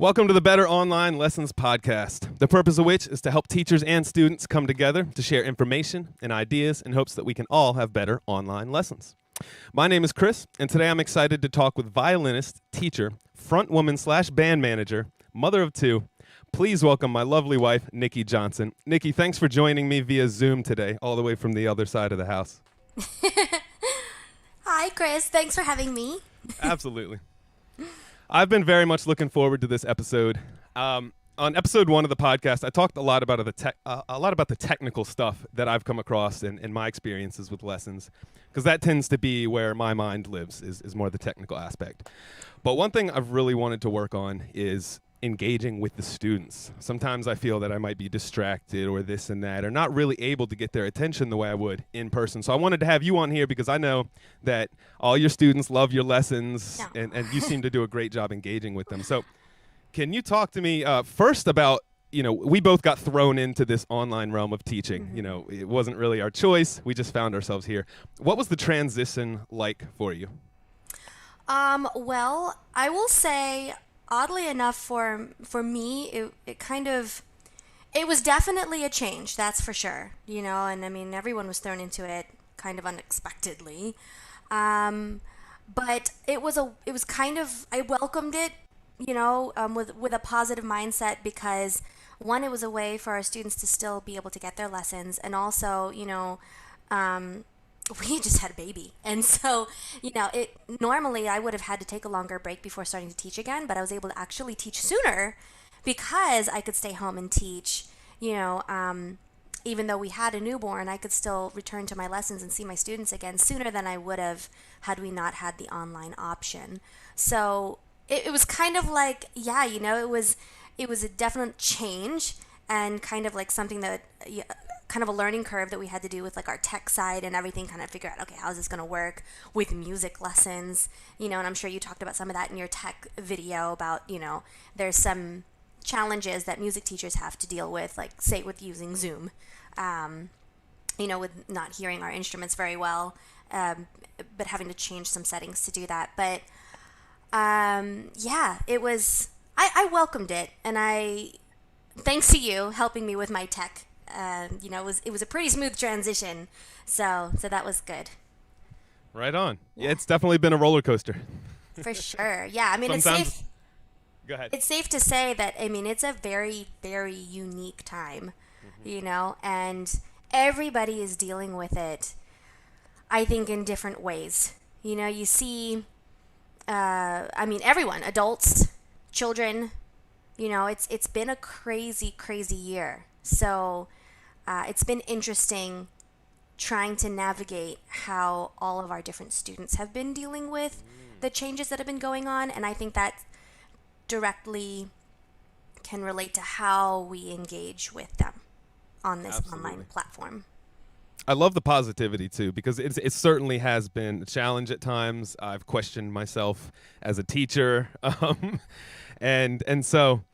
Welcome to the Better Online Lessons podcast, the purpose of which is to help teachers and students come together to share information and ideas in hopes that we can all have better online lessons. My name is Chris, and today I'm excited to talk with violinist, teacher, frontwoman/band manager, mother of two. Please welcome my lovely wife, Nikki Johnson. Nikki, thanks for joining me via Zoom today, all the way from the other side of the house. Hi, Chris. Thanks for having me. Absolutely. I've been very much looking forward to this episode. On episode 1 of the podcast, I talked a lot about the technical stuff that I've come across in my experiences with lessons, because that tends to be where my mind lives, is more the technical aspect. But one thing I've really wanted to work on is engaging with the students. Sometimes I feel that I might be distracted or this and that, or not really able to get their attention the way I would in person. So I wanted to have you on here because I know that all your students love your lessons, and you seem to do a great job engaging with them. So can you talk to me first about, we both got thrown into this online realm of teaching. Mm-hmm. It wasn't really our choice. We just found ourselves here. What was the transition like for you? Well, I will say, oddly enough, for me, it was definitely a change, that's for sure, and I mean, everyone was thrown into it kind of unexpectedly, but it was kind of, I welcomed it, with a positive mindset, because one, it was a way for our students to still be able to get their lessons, and also, we just had a baby. And so, normally I would have had to take a longer break before starting to teach again, but I was able to actually teach sooner because I could stay home and teach, even though we had a newborn, I could still return to my lessons and see my students again sooner than I would have had we not had the online option. So it was kind of like, it was a definite change, and kind of like something that, kind of a learning curve that we had to do with like our tech side and everything, kind of figure out, okay, how is this going to work with music lessons, and I'm sure you talked about some of that in your tech video about, there's some challenges that music teachers have to deal with, like say with using Zoom, with not hearing our instruments very well, but having to change some settings to do that. But it was, I welcomed it, and thanks to you helping me with my tech, it was a pretty smooth transition, so that was good. Right on. Yeah, it's definitely been a roller coaster. For sure. Yeah, I mean, Sometimes, it's safe. Go ahead. It's safe to say that, I mean, it's a very, very unique time, and everybody is dealing with it, I think, in different ways. You see, everyone, adults, children, it's been a crazy, crazy year. So it's been interesting trying to navigate how all of our different students have been dealing with the changes that have been going on. And I think that directly can relate to how we engage with them on this online platform. I love the positivity too, because it certainly has been a challenge at times. I've questioned myself as a teacher, and so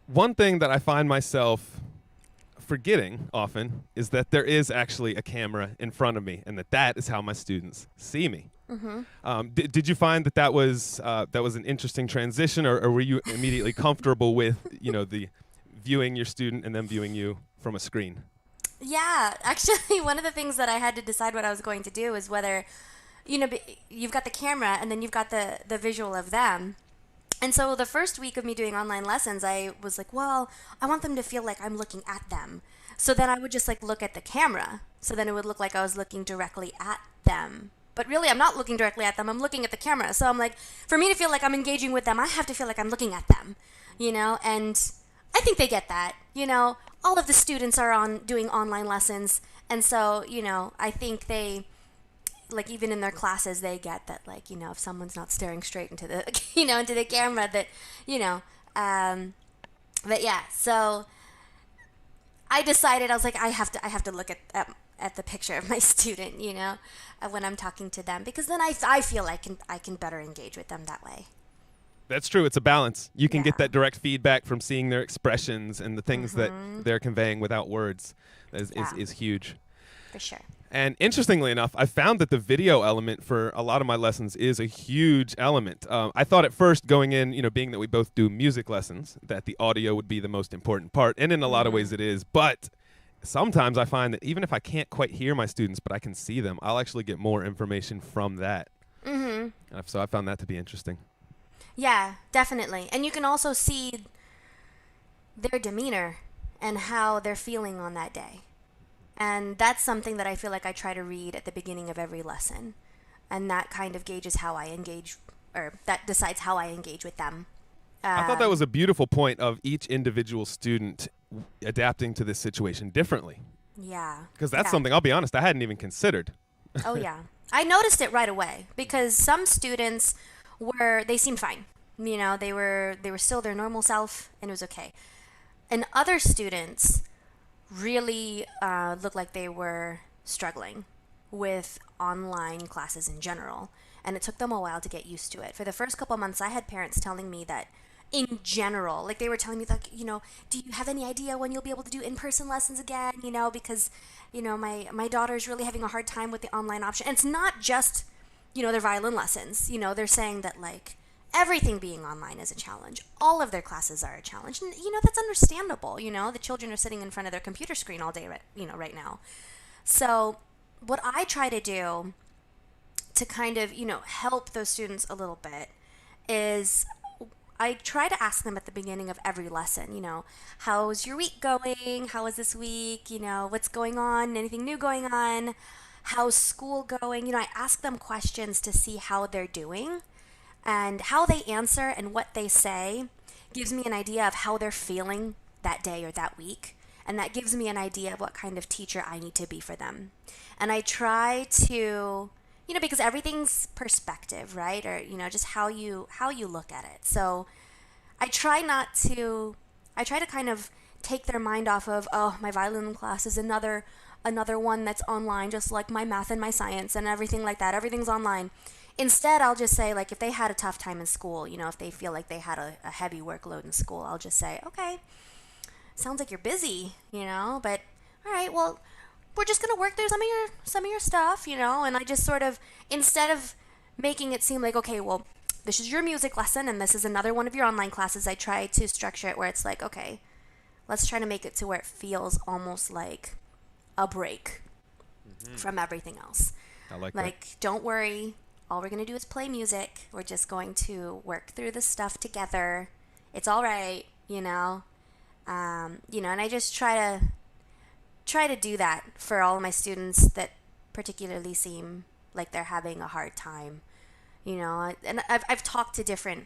one thing that I find myself forgetting often is that there is actually a camera in front of me, and that is how my students see me. Mm-hmm. Did you find that was an interesting transition, or were you immediately comfortable with the viewing your student and then viewing you from a screen? Yeah, actually, one of the things that I had to decide what I was going to do is whether, you've got the camera and then you've got the visual of them. And so the first week of me doing online lessons, I was like, well, I want them to feel like I'm looking at them. So then I would just look at the camera. So then it would look like I was looking directly at them. But really, I'm not looking directly at them. I'm looking at the camera. So I'm like, for me to feel like I'm engaging with them, I have to feel like I'm looking at them, and I think they get that. All of the students are doing online lessons. And so, I think they, even in their classes, they get that, if someone's not staring straight into the, into the camera, that, but yeah, so I decided, I was like, I have to look at the picture of my student, when I'm talking to them, because then I feel I can better engage with them that way. That's true. It's a balance. You can get that direct feedback from seeing their expressions and the things that they're conveying without words is huge. For sure. And interestingly enough, I found that the video element for a lot of my lessons is a huge element. I thought at first going in, being that we both do music lessons, that the audio would be the most important part. And in a lot of ways it is. But sometimes I find that even if I can't quite hear my students, but I can see them, I'll actually get more information from that. So I found that to be interesting. Yeah, definitely. And you can also see their demeanor and how they're feeling on that day. And that's something that I feel like I try to read at the beginning of every lesson. And that kind of gauges how I engage, or that decides how I engage with them. I thought that was a beautiful point of each individual student adapting to this situation differently. Yeah. Because that's something, I'll be honest, I hadn't even considered. Oh, yeah. I noticed it right away because some students they seemed fine. They were still their normal self and it was okay. And other students really looked like they were struggling with online classes in general. And it took them a while to get used to it. For the first couple of months, I had parents telling me that in general, like they were telling me like, do you have any idea when you'll be able to do in-person lessons again? Because, my daughter's really having a hard time with the online option. And it's not just, their violin lessons. They're saying that like everything being online is a challenge. All of their classes are a challenge. And, that's understandable. The children are sitting in front of their computer screen all day, right now. So what I try to do to kind of, help those students a little bit is I try to ask them at the beginning of every lesson, how's your week going? How was this week? What's going on? Anything new going on? How's school going? I ask them questions to see how they're doing, and how they answer and what they say gives me an idea of how they're feeling that day or that week. And that gives me an idea of what kind of teacher I need to be for them. And I try to, because everything's perspective, right? Or, just how you look at it. So I try to kind of take their mind off of, oh, my violin class is another one that's online, just like my math and my science and everything like that. Everything's online. Instead, I'll just say, like, if they had a tough time in school, if they feel like they had a heavy workload in school, I'll just say, okay, sounds like you're busy, but all right, well, we're just going to work through some of your stuff, and I just sort of, instead of making it seem like, okay, well, this is your music lesson and this is another one of your online classes, I try to structure it where it's like, okay, let's try to make it to where it feels almost like a break from everything else. I like that. Don't worry. All we're going to do is play music. We're just going to work through this stuff together. It's all right, and I just try to do that for all of my students that particularly seem like they're having a hard time, and I've talked to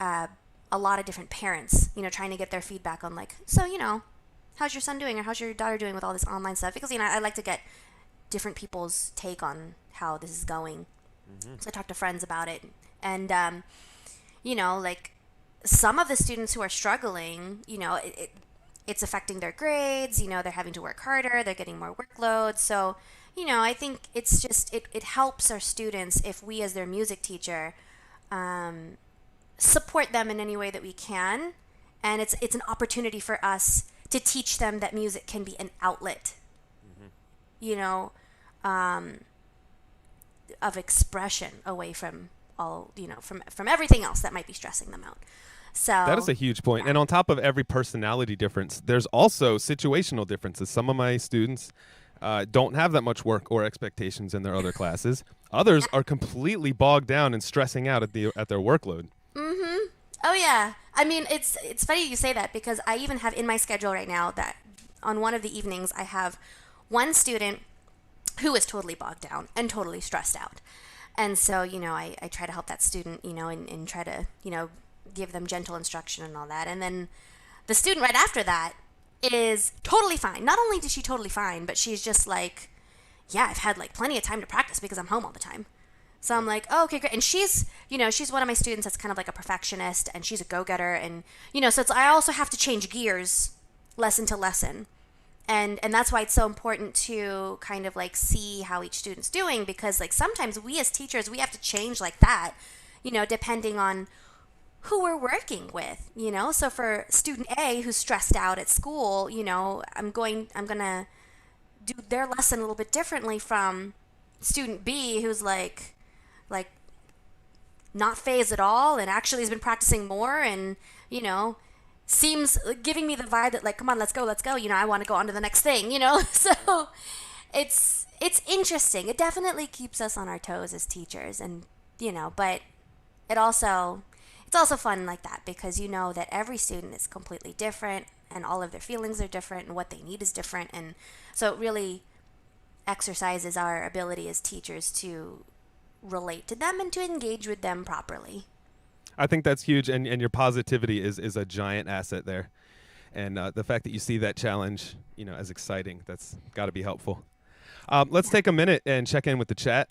a lot of different parents, trying to get their feedback on like, so, how's your son doing or how's your daughter doing with all this online stuff? Because, I like to get different people's take on how this is going. So I talked to friends about it. And, like some of the students who are struggling, it's affecting their grades, they're having to work harder, they're getting more workload. So, I think it's just, it helps our students if we as their music teacher support them in any way that we can. And it's an opportunity for us to teach them that music can be an outlet, of expression away from all, from everything else that might be stressing them out. So that is a huge point. Yeah. And on top of every personality difference, there's also situational differences. Some of my students don't have that much work or expectations in their other classes. Others are completely bogged down and stressing out at their workload. Oh yeah. I mean, it's funny you say that because I even have in my schedule right now that on one of the evenings I have one student who is totally bogged down and totally stressed out. And so, I try to help that student, and try to, give them gentle instruction and all that. And then the student right after that is totally fine. Not only is she totally fine, but she's just like, yeah, I've had like plenty of time to practice because I'm home all the time. So I'm like, oh, okay, great. And she's one of my students that's kind of like a perfectionist and she's a go-getter. And, so I also have to change gears lesson to lesson. And that's why it's so important to kind of like see how each student's doing, because like sometimes we as teachers, we have to change like that, depending on who we're working with, So for student A who's stressed out at school, I'm going to do their lesson a little bit differently from student B, who's like not phased at all and actually has been practicing more, and seems giving me the vibe that, like, come on, let's go, I want to go on to the next thing. So it's interesting. It definitely keeps us on our toes as teachers, and but it's also fun like that, because that every student is completely different, and all of their feelings are different, and what they need is different, and so it really exercises our ability as teachers to relate to them and to engage with them properly. I think that's huge, and your positivity is a giant asset there. And the fact that you see that challenge, as exciting, that's got to be helpful. Let's take a minute and check in with the chat.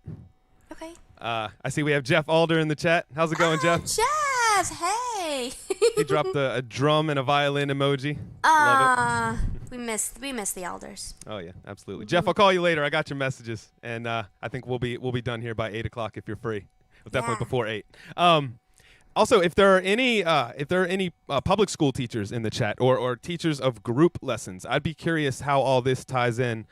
Okay. I see we have Jeff Alder in the chat. How's it going, Jeff? Jeff, hey. He dropped a drum and a violin emoji. Love it. We miss the Alders. Oh yeah, absolutely. Jeff, I'll call you later. I got your messages, and I think we'll be done here by 8:00 if you're free. Well, definitely before 8. Also, if there are any public school teachers in the chat, or teachers of group lessons, I'd be curious how all this ties in.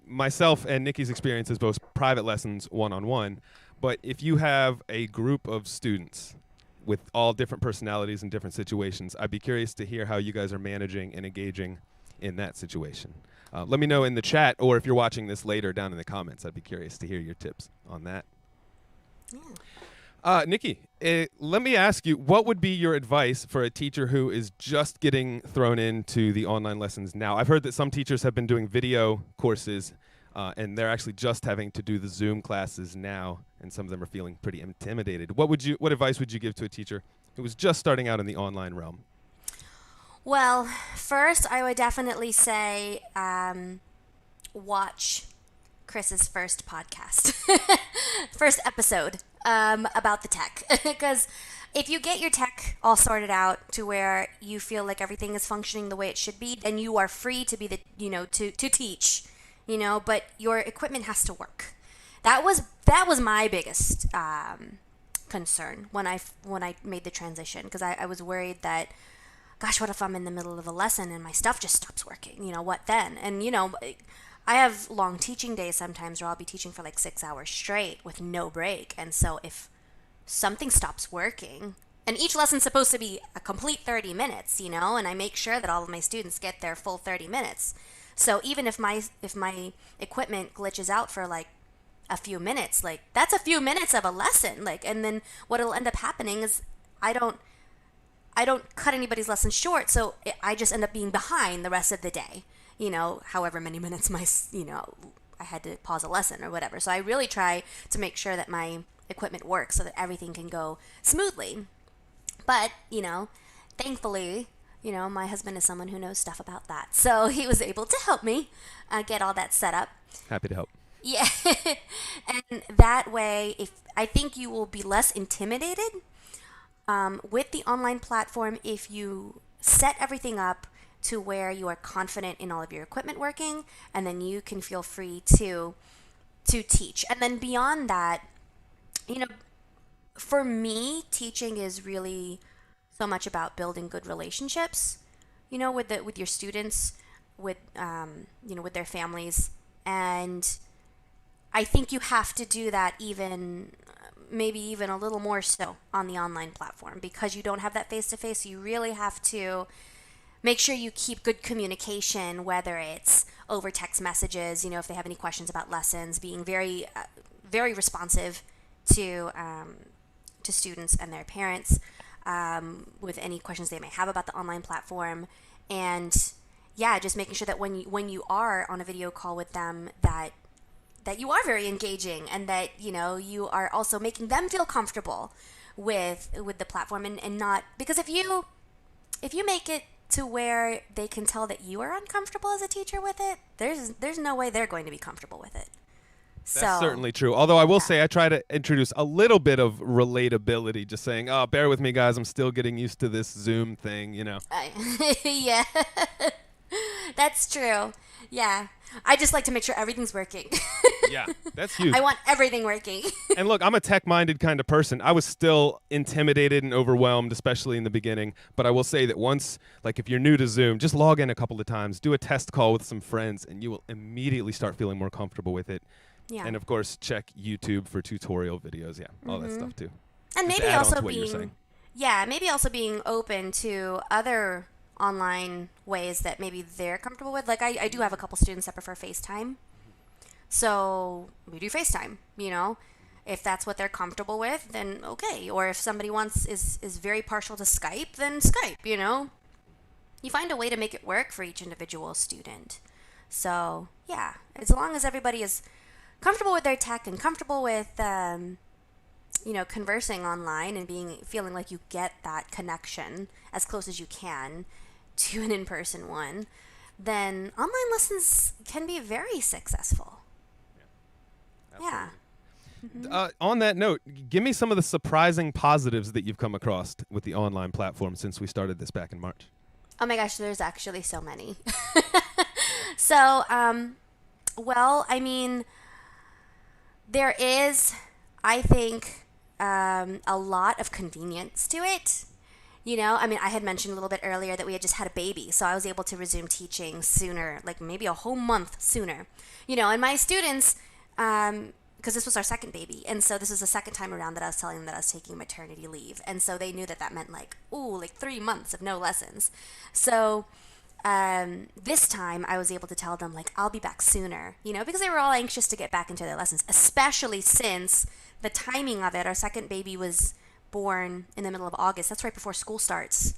Myself and Nikki's experience is both private lessons, one-on-one, but if you have a group of students with all different personalities and different situations, I'd be curious to hear how you guys are managing and engaging in that situation. Let me know in the chat, or if you're watching this later, down in the comments. I'd be curious to hear your tips on that. Yeah. Nikki, let me ask you, what would be your advice for a teacher who is just getting thrown into the online lessons now? I've heard that some teachers have been doing video courses, and they're actually just having to do the Zoom classes now, and some of them are feeling pretty intimidated. What advice would you give to a teacher who was just starting out in the online realm? Well, first, I would definitely say watch Chris's first podcast, first episode about the tech. Because if you get your tech all sorted out to where you feel like everything is functioning the way it should be, then you are free to be to teach, but your equipment has to work. That was my biggest concern when I made the transition, because I was worried that, gosh, what if I'm in the middle of a lesson and my stuff just stops working? What then? And, I have long teaching days sometimes where I'll be teaching for like 6 hours straight with no break. And so if something stops working, and each lesson's supposed to be a complete 30 minutes, and I make sure that all of my students get their full 30 minutes. So even if my equipment glitches out for like a few minutes, like that's a few minutes of a lesson. And then what'll end up happening is I don't cut anybody's lesson short, so I just end up being behind the rest of the day, however many minutes I had to pause a lesson or whatever. So I really try to make sure that my equipment works so that everything can go smoothly. But, thankfully, my husband is someone who knows stuff about that. So he was able to help me get all that set up. Happy to help. Yeah. And that way, I think you will be less intimidated with the online platform if you set everything up to where you are confident in all of your equipment working, and then you can feel free to teach. And then beyond that, for me, teaching is really so much about building good relationships, with your students, with with their families, and I think you have to do that maybe even a little more so on the online platform, because you don't have that face-to-face. You really have to make sure you keep good communication, whether it's over text messages, if they have any questions about lessons, being very, very responsive to students and their parents with any questions they may have about the online platform. And yeah, just making sure that when you are on a video call with them, that you are very engaging, and that you are also making them feel comfortable with the platform, and not, because if you make it to where they can tell that you are uncomfortable as a teacher with it, there's no way they're going to be comfortable with it. That's certainly true. Although I will say I try to introduce a little bit of relatability, just saying, "Oh, bear with me, guys. I'm still getting used to this Zoom thing." Yeah, that's true. Yeah. I just like to make sure everything's working. Yeah, that's huge. I want everything working. And look, I'm a tech-minded kind of person. I was still intimidated and overwhelmed, especially in the beginning. But I will say that once, like if you're new to Zoom, just log in a couple of times, do a test call with some friends, and you will immediately start feeling more comfortable with it. Yeah. And of course, check YouTube for tutorial videos. Yeah, all that stuff too. And Just maybe to add on also to what you're saying. maybe also being open to other online ways that maybe they're comfortable with. Like I do have a couple students that prefer FaceTime. So we do FaceTime, you know. If that's what they're comfortable with, then okay. Or if somebody is very partial to Skype, then Skype, you know. You find a way to make it work for each individual student. So, yeah, as long as everybody is comfortable with their tech and comfortable with conversing online and feeling like you get that connection as close as you can to an in-person one, then online lessons can be very successful. Yeah. On that note, give me some of the surprising positives that you've come across with the online platform since we started this back in March. Oh my gosh, there's actually so many. So, I mean, there is, I think, a lot of convenience to it. You know, I mean, I had mentioned a little bit earlier that we had just had a baby, so I was able to resume teaching sooner, like maybe a whole month sooner. You know, and my students, because this was our second baby, and so this is the second time around that I was telling them that I was taking maternity leave, and so they knew that that meant like 3 months of no lessons. So this time I was able to tell them like I'll be back sooner, you know, because they were all anxious to get back into their lessons, especially since the timing of it. Our second baby was born in the middle of August. That's right before school starts.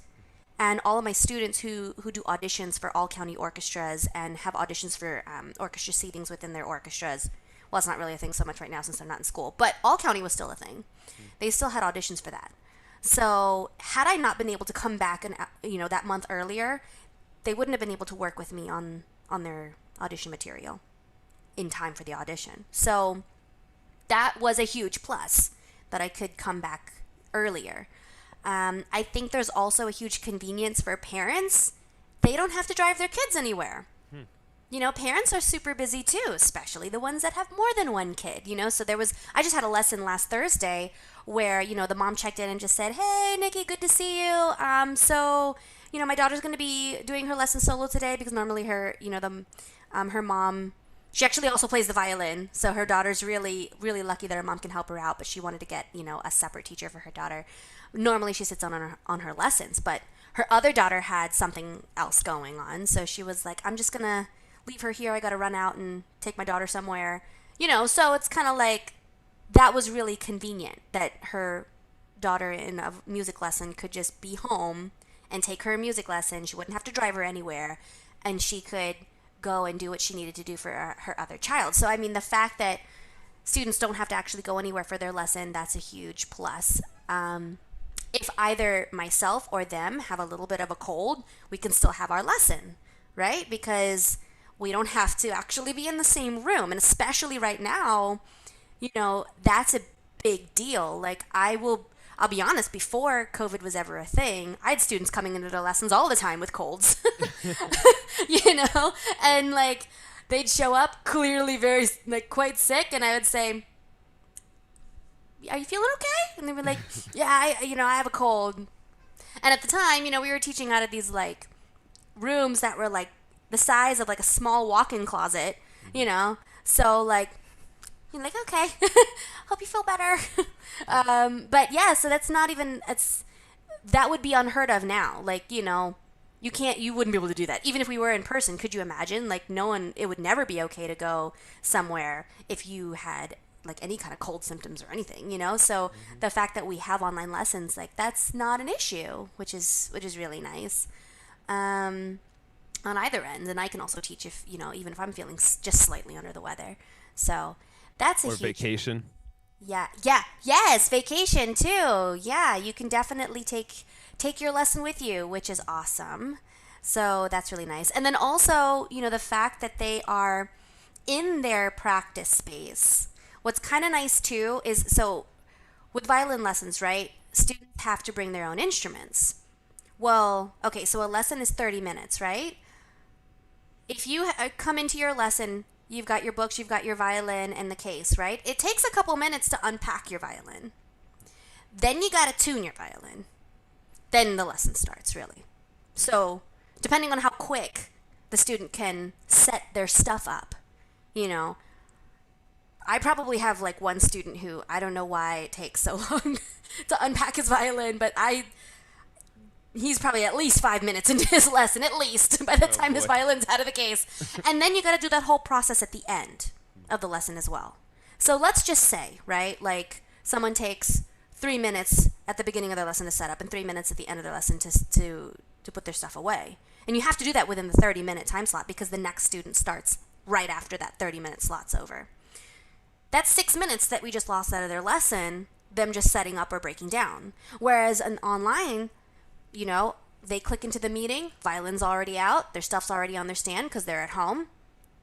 And all of my students who do auditions for all county orchestras and have auditions for orchestra seatings within their orchestras. Well, it's not really a thing so much right now since they're not in school, but all county was still a thing. They still had auditions for that. So had I not been able to come back and that month earlier, they wouldn't have been able to work with me on their audition material in time for the audition. So that was a huge plus that I could come back earlier. I think there's also a huge convenience for parents. They don't have to drive their kids anywhere. You know, parents are super busy too, especially the ones that have more than one kid, you know. So I just had a lesson last Thursday where, you know, the mom checked in and just said, "Hey, Nikki, good to see you. So, you know, my daughter's going to be doing her lesson solo today because normally her, you know, her mom, she actually also plays the violin. So her daughter's really, really lucky that her mom can help her out, but she wanted to get, you know, a separate teacher for her daughter. Normally she sits on her lessons, but her other daughter had something else going on. So she was like, I'm just going to leave her here. I got to run out and take my daughter somewhere, you know. So it's kind of like that was really convenient that her daughter in a music lesson could just be home and take her music lesson. She wouldn't have to drive her anywhere, and she could go and do what she needed to do for her other child. So I mean, the fact that students don't have to actually go anywhere for their lesson, that's a huge plus. If either myself or them have a little bit of a cold, we can still have our lesson, right? Because we don't have to actually be in the same room. And especially right now, you know, that's a big deal. Like I'll be honest, before COVID was ever a thing, I had students coming into their lessons all the time with colds, you know, and like they'd show up clearly very, like quite sick. And I would say, are you feeling okay? And they were like, yeah, I have a cold. And at the time, you know, we were teaching out of these like rooms that were like the size of like a small walk-in closet, you know? So like, you're like, okay, hope you feel better. But yeah, so that's not even, that would be unheard of now. Like, you know, you wouldn't be able to do that. Even if we were in person, could you imagine? Like it would never be okay to go somewhere if you had like any kind of cold symptoms or anything, you know? So the fact that we have online lessons, like that's not an issue, which is really nice. On either end, and I can also teach if, you know, even if I'm feeling just slightly under the weather. So that's a or huge vacation. Yes, vacation too. Yeah, you can definitely take your lesson with you, which is awesome. So that's really nice. And then also, you know, the fact that they are in their practice space. What's kind of nice too is, so with violin lessons, right, students have to bring their own instruments. Well, okay, so a lesson is 30 minutes, right? if you come into your lesson, you've got your books, you've got your violin and the case, right? It takes a couple minutes to unpack your violin. Then you got to tune your violin. Then the lesson starts, really. So, depending on how quick the student can set their stuff up, you know, I probably have like one student who, I don't know why it takes so long to unpack his violin, but he's probably at least 5 minutes into his lesson, at least, by the time his violin's out of the case. And then you got to do that whole process at the end of the lesson as well. So let's just say, right, like someone takes 3 minutes at the beginning of their lesson to set up and 3 minutes at the end of their lesson to put their stuff away. And you have to do that within the 30-minute time slot because the next student starts right after that 30-minute slot's over. That's 6 minutes that we just lost out of their lesson, them just setting up or breaking down. Whereas an online, you know, they click into the meeting, violin's already out, their stuff's already on their stand because they're at home,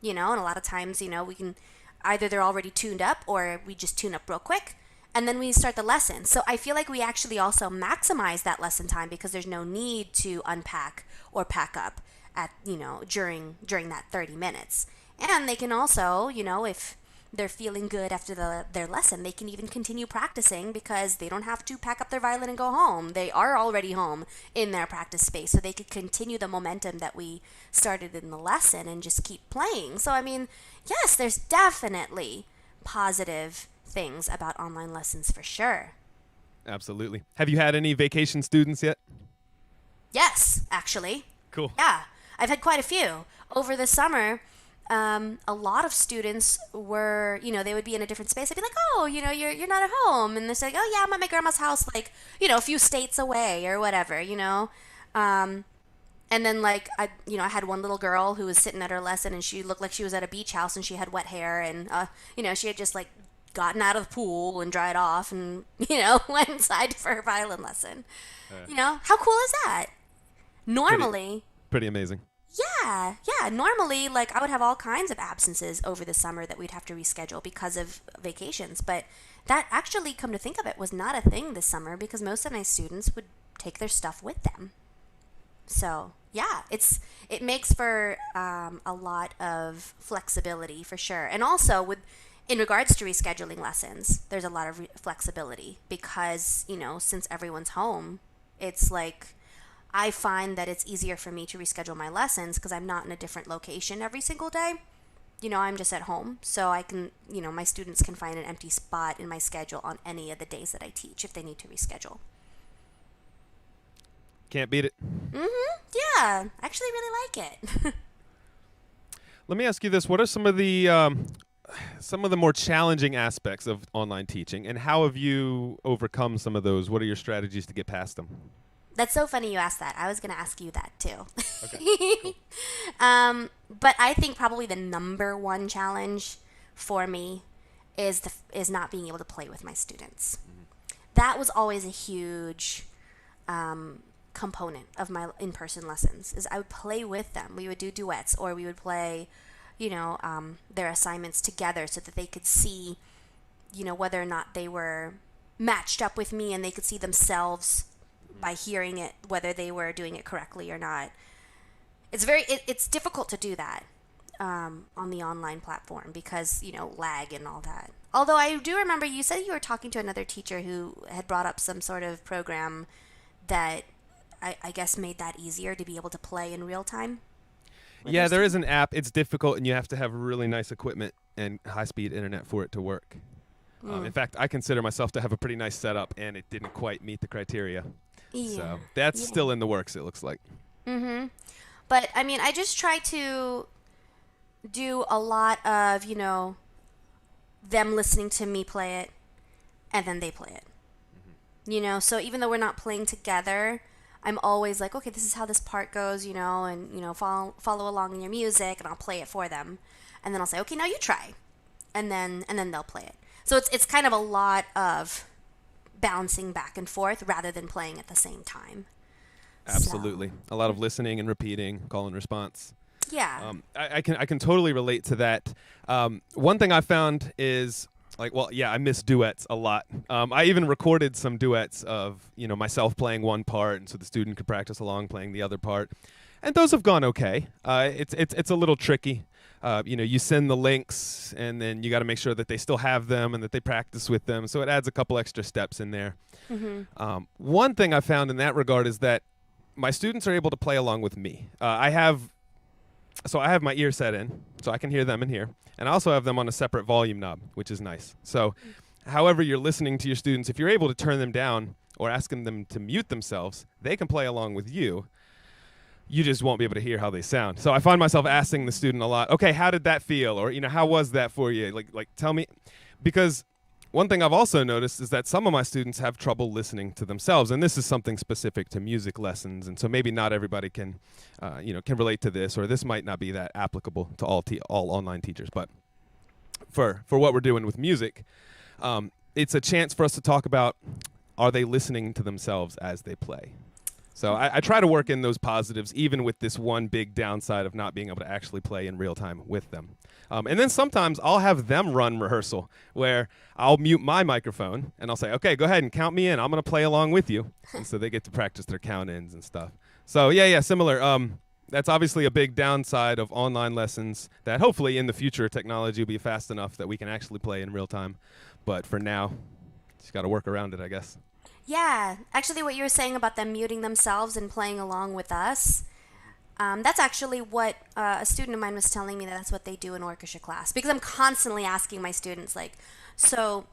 you know, and a lot of times, you know, we can either they're already tuned up or we just tune up real quick and then we start the lesson. So I feel like we actually also maximize that lesson time because there's no need to unpack or pack up at, you know, during that 30 minutes. And they can also, you know, if they're feeling good after their lesson, they can even continue practicing because they don't have to pack up their violin and go home. They are already home in their practice space, so they could continue the momentum that we started in the lesson and just keep playing. So, I mean, yes, there's definitely positive things about online lessons for sure. Absolutely. Have you had any vacation students yet? Yes, actually. Cool. Yeah, I've had quite a few. Over the summer, a lot of students were, you know, they would be in a different space. I'd be like, oh, you know, you're not at home. And they're like, oh, yeah, I'm at my grandma's house, like, you know, a few states away or whatever, you know. And then, like, I had one little girl who was sitting at her lesson, and she looked like she was at a beach house, and she had wet hair, and, you know, she had just, like, gotten out of the pool and dried off and, you know, went inside for her violin lesson. You know, how cool is that? Normally... Pretty amazing. Yeah. Normally, like, I would have all kinds of absences over the summer that we'd have to reschedule because of vacations. But that actually, come to think of it, was not a thing this summer because most of my students would take their stuff with them. So, yeah, it makes for a lot of flexibility for sure. And also, in regards to rescheduling lessons, there's a lot of flexibility because, you know, since everyone's home, it's like... I find that it's easier for me to reschedule my lessons because I'm not in a different location every single day. You know, I'm just at home. So I can, you know, my students can find an empty spot in my schedule on any of the days that I teach if they need to reschedule. Can't beat it. Mm-hmm. Yeah. I actually really like it. Let me ask you this. What are some of the more challenging aspects of online teaching, and how have you overcome some of those? What are your strategies to get past them? That's so funny you asked that. I was going to ask you that too. Okay. Cool. But I think probably the number one challenge for me is not being able to play with my students. Mm-hmm. That was always a huge component of my in-person lessons. Is I would play with them. We would do duets, or we would play, you know, their assignments together so that they could see, you know, whether or not they were matched up with me, and they could see themselves by hearing it, whether they were doing it correctly or not. It's difficult to do that on the online platform because, you know, lag and all that. Although I do remember you said you were talking to another teacher who had brought up some sort of program that I guess made that easier to be able to play in real time. Yeah, there is an app. It's difficult, and you have to have really nice equipment and high-speed internet for it to work. In fact, I consider myself to have a pretty nice setup, and it didn't quite meet the criteria. Yeah. So that's still in the works, it looks like. Mm-hmm. But, I mean, I just try to do a lot of, you know, them listening to me play it, and then they play it. Mm-hmm. You know, so even though we're not playing together, I'm always like, okay, this is how this part goes, you know, and, you know, follow along in your music, and I'll play it for them. And then I'll say, okay, now you try. And then they'll play it. So it's kind of a lot of bouncing back and forth rather than playing at the same time. Absolutely. So. A lot of listening and repeating, call and response. Yeah. I can totally relate to that. One thing I found is, like, well, yeah, I miss duets a lot. I even recorded some duets of, you know, myself playing one part, and so the student could practice along playing the other part. and those have gone okay. It's a little tricky. You send the links, and then you got to make sure that they still have them and that they practice with them. So it adds a couple extra steps in there. One thing I found in that regard is that my students are able to play along with me. I have my ear set in, so I can hear them in here, and I also have them on a separate volume knob, which is nice. So, however you're listening to your students, if you're able to turn them down or asking them to mute themselves, they can play along with you. You just won't be able to hear how they sound. So I find myself asking the student a lot, okay, how did that feel? Or, how was that for you? Like tell me, because one thing I've also noticed is that some of my students have trouble listening to themselves, and this is something specific to music lessons, and so maybe not everybody can relate to this, or this might not be that applicable to all online teachers. But for what we're doing with music, it's a chance for us to talk about, are they listening to themselves as they play? So I try to work in those positives, even with this one big downside of not being able to actually play in real time with them. And then sometimes I'll have them run rehearsal where I'll mute my microphone and I'll say, okay, go ahead and count me in. I'm going to play along with you. And so they get to practice their count ins and stuff. So yeah, similar. That's obviously a big downside of online lessons that hopefully in the future technology will be fast enough that we can actually play in real time. But for now, just got to work around it, I guess. Yeah, actually what you were saying about them muting themselves and playing along with us, that's actually what a student of mine was telling me, that's what they do in orchestra class. Because I'm constantly asking my students, like, so,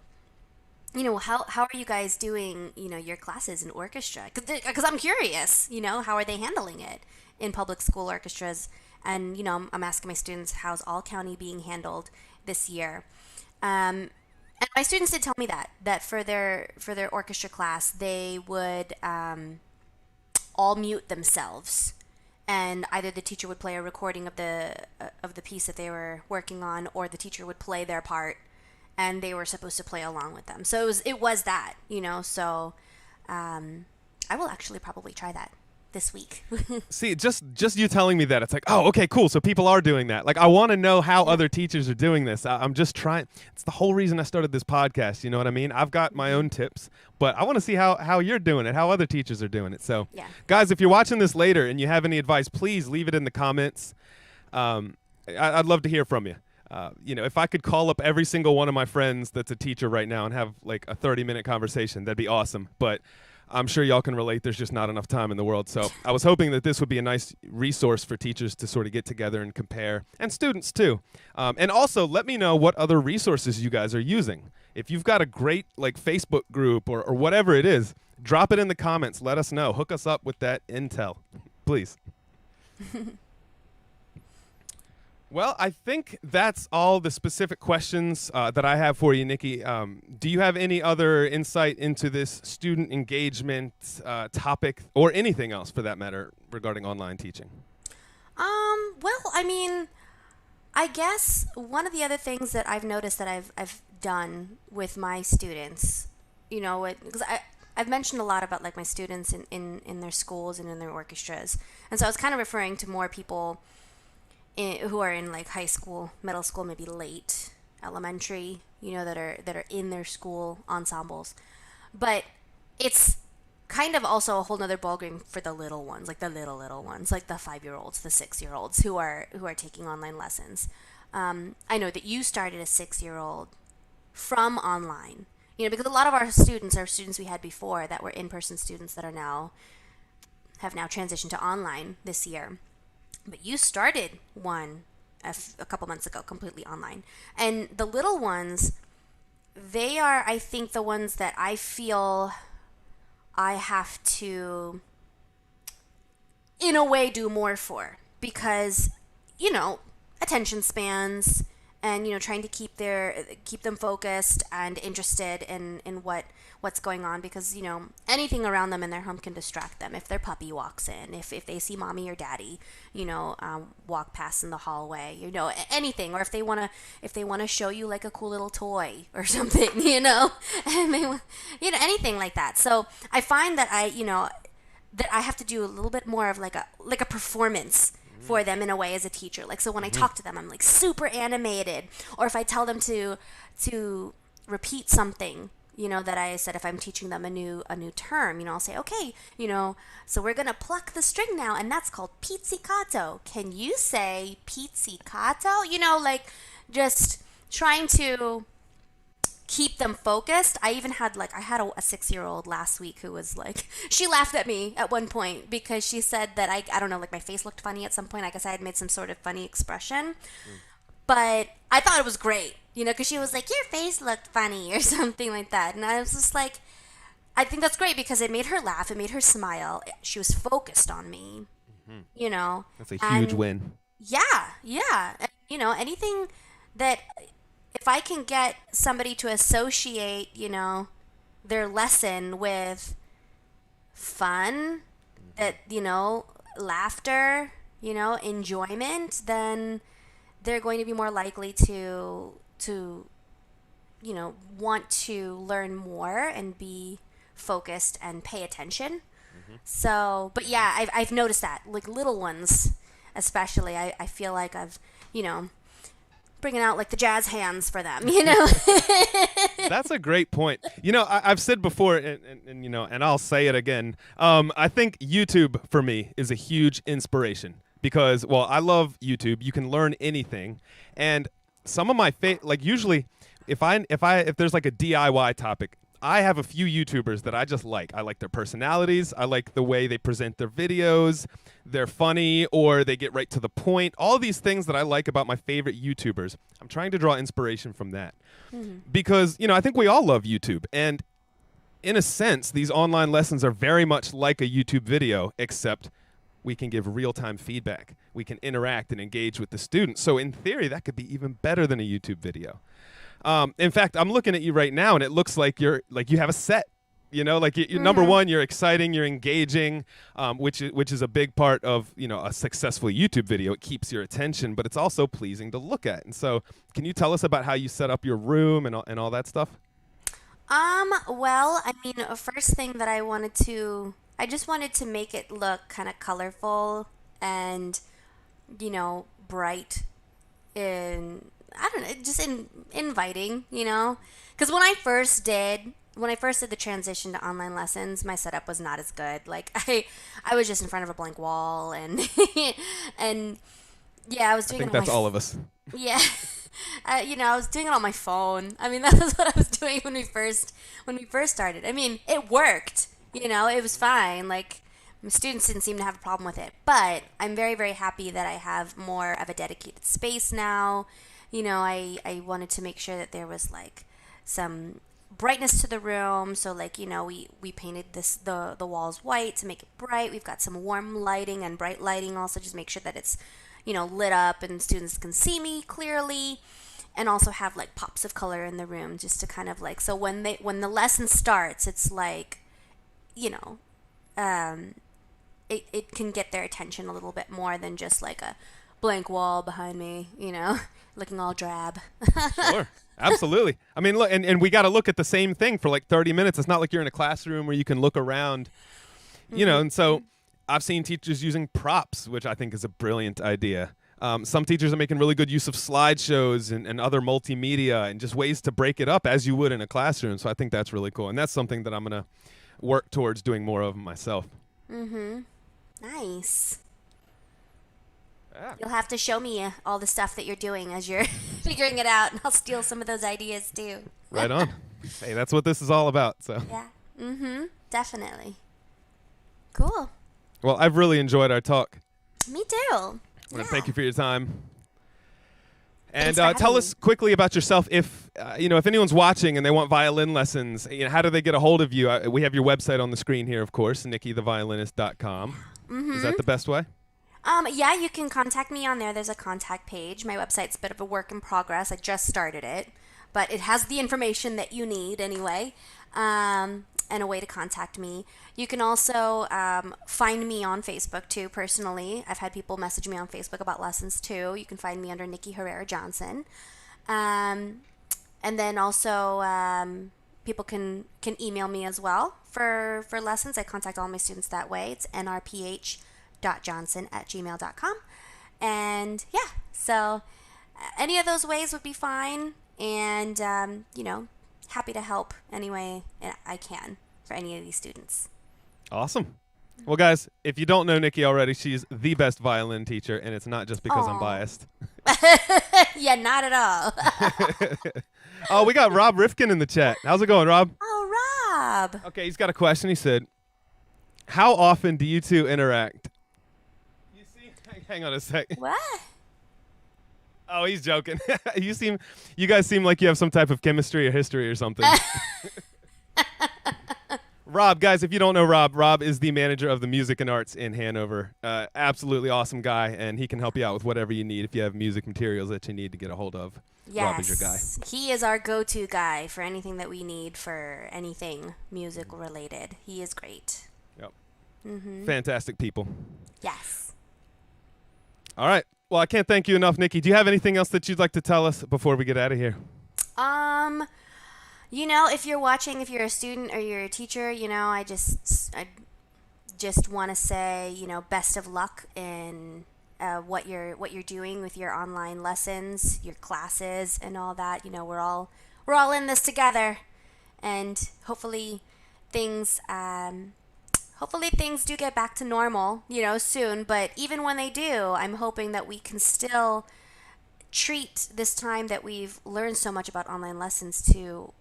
how are you guys doing, your classes in orchestra? Because I'm curious, how are they handling it in public school orchestras? And, I'm asking my students, how's all county being handled this year? And my students did tell me that for their orchestra class, they would all mute themselves, and either the teacher would play a recording of the piece that they were working on, or the teacher would play their part, and they were supposed to play along with them. So it was that, So I will actually probably try that this week. See, just you telling me that, it's like, oh, okay, cool. So people are doing that. Like, I want to know how other teachers are doing this. I'm just trying. It's the whole reason I started this podcast. You know what I mean? I've got my own tips, but I want to see how you're doing it, how other teachers are doing it. So, guys, if you're watching this later and you have any advice, please leave it in the comments. I'd love to hear from you. If I could call up every single one of my friends that's a teacher right now and have like a 30-minute conversation, that'd be awesome. But I'm sure y'all can relate. There's just not enough time in the world. So I was hoping that this would be a nice resource for teachers to sort of get together and compare, and students too. And also let me know what other resources you guys are using. If you've got a great like Facebook group or whatever it is, drop it in the comments. Let us know. Hook us up with that intel, please. Well, I think that's all the specific questions that I have for you, Nikki. Do you have any other insight into this student engagement topic, or anything else for that matter, regarding online teaching? Well, I mean, I guess one of the other things that I've noticed that I've done with my students, because I've mentioned a lot about like my students in their schools and in their orchestras, and so I was kind of referring to more people who are in like high school, middle school, maybe late elementary, that are in their school ensembles. But it's kind of also a whole nother ballgame for the little ones, like the little ones, like the 5-year-olds, the 6-year-olds who are taking online lessons. I know that you started a 6-year-old from online, because a lot of our students are students we had before that were in-person students that have now transitioned to online this year. But you started one a couple months ago completely online. And the little ones, they are, I think, the ones that I feel I have to, in a way, do more for. Because, attention spans and, trying to keep them focused and interested in what's going on, because, anything around them in their home can distract them. If their puppy walks in, if they see mommy or daddy, walk past in the hallway, anything, or if they want to show you like a cool little toy or something, and they, anything like that. So I find that I have to do a little bit more of like a performance for them in a way as a teacher. Like, so when I talk to them, I'm like super animated, or if I tell them to repeat something, that I said if I'm teaching them a new term, I'll say, okay, so we're gonna pluck the string now, and that's called pizzicato. Can you say pizzicato? Like just trying to keep them focused. I even had I had a 6-year-old last week who was like, she laughed at me at one point because she said that I don't know, like my face looked funny at some point. I guess I had made some sort of funny expression. But I thought it was great, because she was like, your face looked funny or something like that. And I was just like, I think that's great because it made her laugh. It made her smile. She was focused on me, That's a huge win. Yeah, yeah. Anything that, if I can get somebody to associate, their lesson with fun, that, laughter, enjoyment, then they're going to be more likely to want to learn more and be focused and pay attention. So, but yeah, I've noticed that, like little ones especially, I feel like I've, bringing out like the jazz hands for them, That's a great point. I've said before, and I'll say it again. I think YouTube for me is a huge inspiration because, well, I love YouTube. You can learn anything, and some of my usually, if there's like a DIY topic, I have a few YouTubers that I just like. I like their personalities. I like the way they present their videos. They're funny or they get right to the point. All these things that I like about my favorite YouTubers. I'm trying to draw inspiration from that. Because, I think we all love YouTube. And in a sense, these online lessons are very much like a YouTube video, except we can give real-time feedback. We can interact and engage with the students. So in theory, that could be even better than a YouTube video. In fact, I'm looking at you right now, and it looks like you have a set. Number one, you're exciting, you're engaging, which is a big part of a successful YouTube video. It keeps your attention, but it's also pleasing to look at. And so, can you tell us about how you set up your room and all that stuff? Well, I mean, first thing that I just wanted to make it look kind of colorful and, bright and I don't know, just inviting, because when I first did the transition to online lessons, my setup was not as good. Like I was just in front of a blank wall and and yeah, I was doing I think that's all of us. Yeah. I was doing it on my phone. I mean, that was what I was doing when we first started. I mean, it worked. It was fine. Like, my students didn't seem to have a problem with it. But I'm very, very happy that I have more of a dedicated space now. I wanted to make sure that there was like some brightness to the room. So we painted the walls white to make it bright. We've got some warm lighting and bright lighting also, just make sure that it's lit up and students can see me clearly, and also have like pops of color in the room just to kind of like, so when the lesson starts, it's like it can get their attention a little bit more than just like a blank wall behind me, looking all drab. Sure. Absolutely. I mean, look, and we got to look at the same thing for like 30 minutes. It's not like you're in a classroom where you can look around, and so I've seen teachers using props, which I think is a brilliant idea. Some teachers are making really good use of slideshows and other multimedia and just ways to break it up as you would in a classroom. So I think that's really cool. And that's something that I'm going to work towards doing more of myself. Nice. Yeah. You'll have to show me all the stuff that you're doing as you're figuring it out, and I'll steal some of those ideas too. Right on. Hey, that's what this is all about. So. Yeah. Definitely. Cool. Well, I've really enjoyed our talk. Me too. Thank you for your time. And Thanks for tell having us quickly about yourself. If if anyone's watching and they want violin lessons, how do they get a hold of you? We have your website on the screen here, of course, NikkiTheViolinist.com. Is that the best way? Yeah, you can contact me on there. There's a contact page. My website's a bit of a work in progress. I just started it, but it has the information that you need anyway, and a way to contact me. You can also find me on Facebook too, personally. I've had people message me on Facebook about lessons too. You can find me under Nikki Johnson. And then also people can email me as well for lessons. I contact all my students that way. It's nrph.johnson@gmail.com. And yeah, so any of those ways would be fine. And, happy to help any way I can for any of these students. Awesome. Well, guys, if you don't know Nikki already, she's the best violin teacher, and it's not just because I'm biased. Yeah, not at all. Oh, we got Rob Rifkin in the chat. How's it going, Rob? Oh, Rob. Okay, he's got a question. He said, how often do you two interact? You see, hang on a second. What? Oh, he's joking. You guys seem like you have some type of chemistry or history or something. Rob, guys, if you don't know Rob is the manager of the Music and Arts in Hanover. Absolutely awesome guy, and he can help you out with whatever you need if you have music materials that you need to get a hold of. Yes. Rob is your guy. He is our go-to guy for anything that we need for anything music related. He is great. Yep. Mm-hmm. Fantastic people. Yes. All right. Well, I can't thank you enough, Nikki. Do you have anything else that you'd like to tell us before we get out of here? You know, if you're watching, if you're a student or you're a teacher, you know, I just want to say, you know, best of luck in what you're doing with your online lessons, your classes, and all that. You know, we're all in this together, and hopefully things do get back to normal, you know, soon. But even when they do, I'm hoping that we can still treat this time that we've learned so much about online lessons to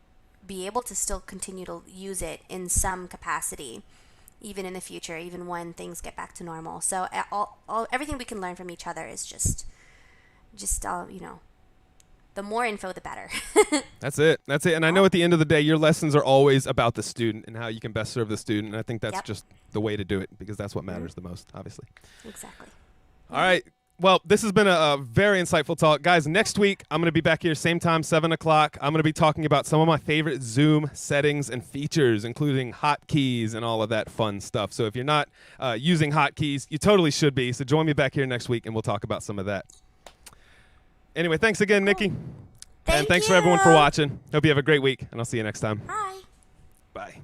be able to still continue to use it in some capacity, even in the future, even when things get back to normal. So everything we can learn from each other is just you know, the more info, the better. That's it. And I know at the end of the day, your lessons are always about the student and how you can best serve the student. And I think that's just the way to do it, because that's what matters the most, obviously. Exactly. All right. Well, this has been a very insightful talk. Guys, next week, I'm going to be back here same time, 7 o'clock. I'm going to be talking about some of my favorite Zoom settings and features, including hotkeys and all of that fun stuff. So if you're not using hotkeys, you totally should be. So join me back here next week, and we'll talk about some of that. Anyway, thanks again, Nikki. Thanks for everyone for watching. Hope you have a great week, and I'll see you next time. Bye. Bye.